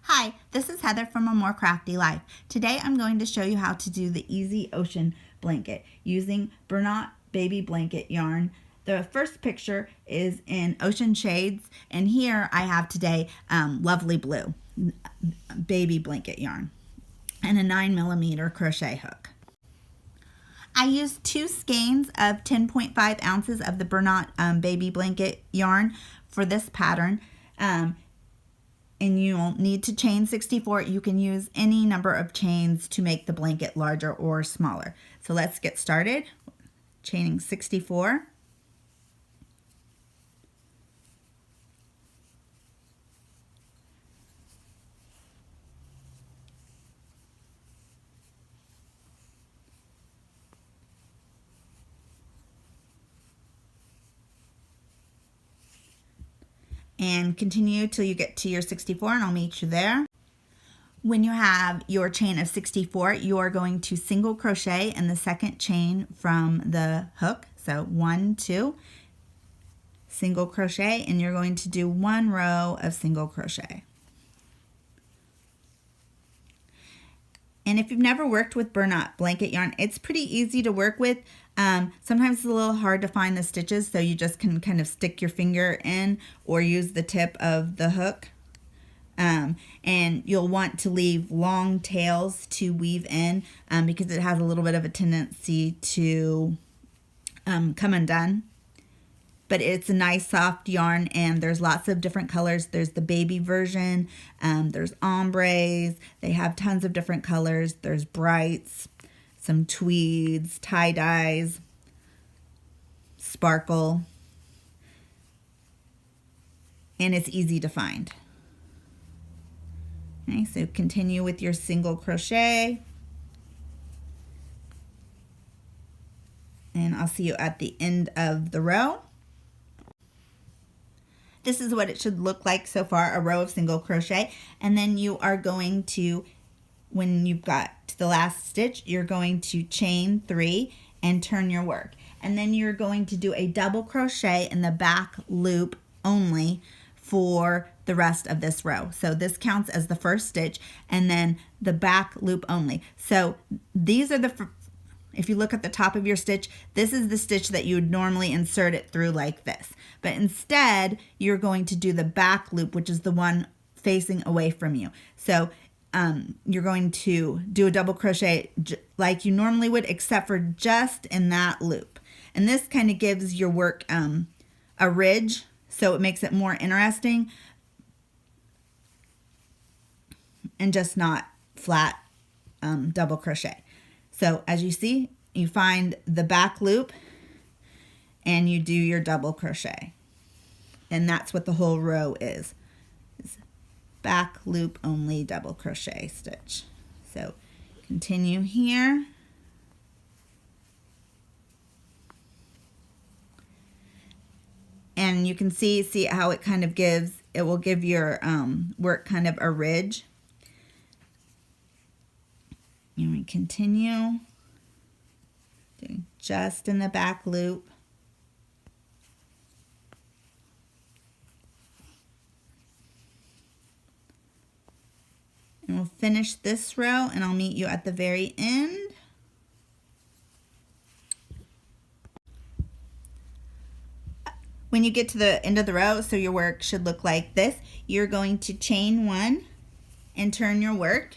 Hi, this is Heather from A More Crafty Life. Today I'm going to show you how to do the Easy Ocean blanket using Bernat baby blanket yarn. The first picture is in Ocean Shades, and here I have today Lovely Blue baby blanket yarn and a 9mm crochet hook. I used 2 skeins of 10.5 ounces of the Bernat baby blanket yarn for this pattern. And you'll need to chain 64. You can use any number of chains to make the blanket larger or smaller. So let's get started. Chaining 64. And continue till you get to your 64, and I'll meet you there. When you have your chain of 64, you are going to single crochet in the second chain from the hook. So 1, 2, single crochet, and you're going to do 1 row of single crochet. And if you've never worked with Bernat blanket yarn, it's pretty easy to work with. Sometimes it's a little hard to find the stitches, so you just can kind of stick your finger in or use the tip of the hook. And you'll want to leave long tails to weave in because it has a little bit of a tendency to come undone. But it's a nice soft yarn, and there's lots of different colors. There's the baby version, there's ombres, they have tons of different colors. There's brights, some tweeds, tie-dyes, sparkle, and it's easy to find. Okay, so continue with your single crochet, and I'll see you at the end of the row. This is what it should look like so far, a row of single crochet. And then you are going to, when you've got to the last stitch, you're going to chain 3 and turn your work. And then you're going to do a double crochet in the back loop only for the rest of this row. So this counts as the first stitch, and then the back loop only. So these are if you look at the top of your stitch, this is the stitch that you would normally insert it through like this. But instead, you're going to do the back loop, which is the one facing away from you. So you're going to do a double crochet like you normally would, except for just in that loop. And this kind of gives your work a ridge, so it makes it more interesting and just not flat double crochet. So as you see, you find the back loop and you do your double crochet. And that's what the whole row is back loop only double crochet stitch. So continue here. And you can see how it kind of it will give your work kind of a ridge. And we continue doing just in the back loop. And we'll finish this row, and I'll meet you at the very end. When you get to the end of the row, so your work should look like this, you're going to chain 1 and turn your work.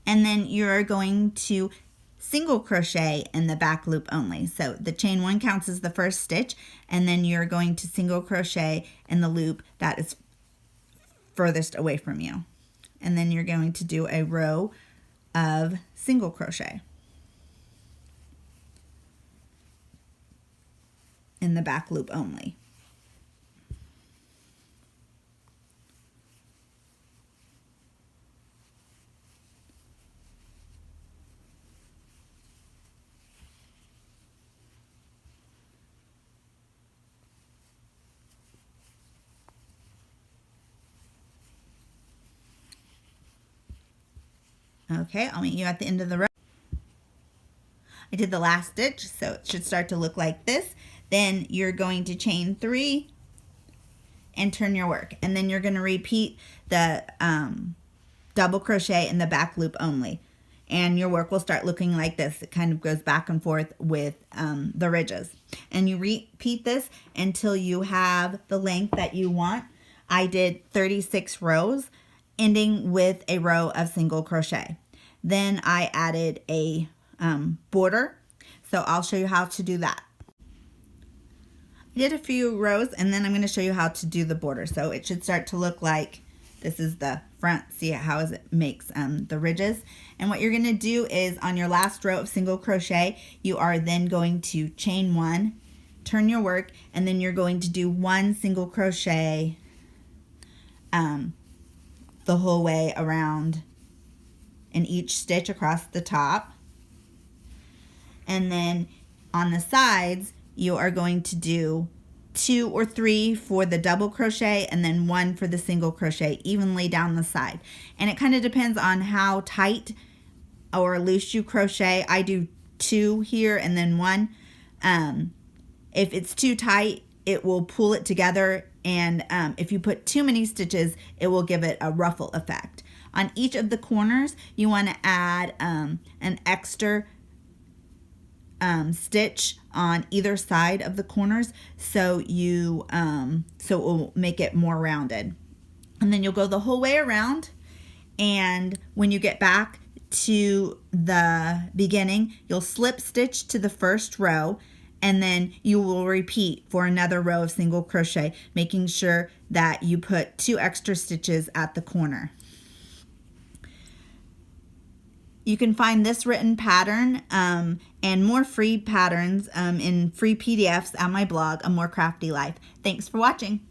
And then you're going to single crochet in the back loop only. So the chain 1 counts as the first stitch, and then you're going to single crochet in the loop that is furthest away from you. And then you're going to do a row of single crochet in the back loop only. Okay, I'll meet you at the end of the row. I did the last stitch, so it should start to look like this. Then you're going to chain 3 and turn your work. And then you're going to repeat the double crochet in the back loop only. And your work will start looking like this. It kind of goes back and forth with the ridges. And you repeat this until you have the length that you want. I did 36 rows, ending with a row of single crochet. Then I added a border. So I'll show you how to do that. I did a few rows and then I'm going to show you how to do the border. So it should start to look like this is the front. See how it makes the ridges. And what you're going to do is on your last row of single crochet, you are then going to chain 1, turn your work, and then you're going to do 1 single crochet the whole way around in each stitch across the top. And then on the sides, you are going to do 2 or 3 for the double crochet and then 1 for the single crochet evenly down the side. And it kind of depends on how tight or loose you crochet. I do 2 here and then 1. If it's too tight, it will pull it together, and if you put too many stitches, it will give it a ruffle effect. On each of the corners, you want to add an extra stitch on either side of the corners, so it will make it more rounded. And then you'll go the whole way around, and when you get back to the beginning, you'll slip stitch to the first row, and then you will repeat for another row of single crochet, making sure that you put 2 extra stitches at the corner. You can find this written pattern and more free patterns in free PDFs on my blog, A More Crafty Life. Thanks for watching.